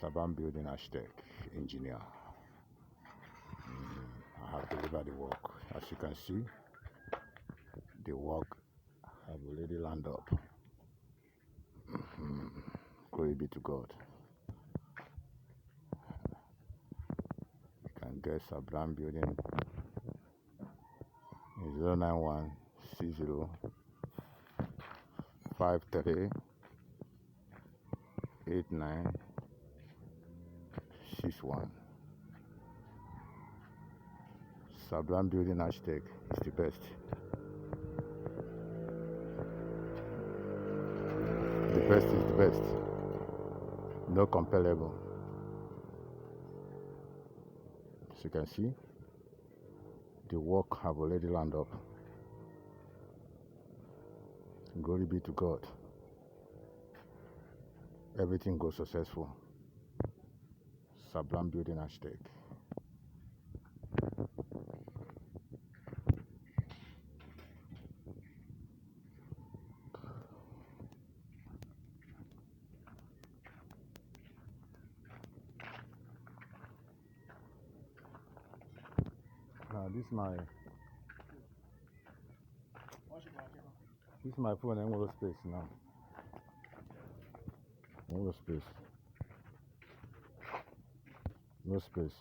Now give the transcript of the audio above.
Sabam Building hashtag engineer. I have delivered the work. As you can see, the work have already landed up. Glory be to God. You can get Sabam Building 091 60 53 8961. Sabam Building hashtag is the best. The best is the best. No comparable. As you can see, the work have already landed up. Glory be to God. Everything goes successful. Sabam Building hashtag. This is my phone. I'm all space now. All space. No space.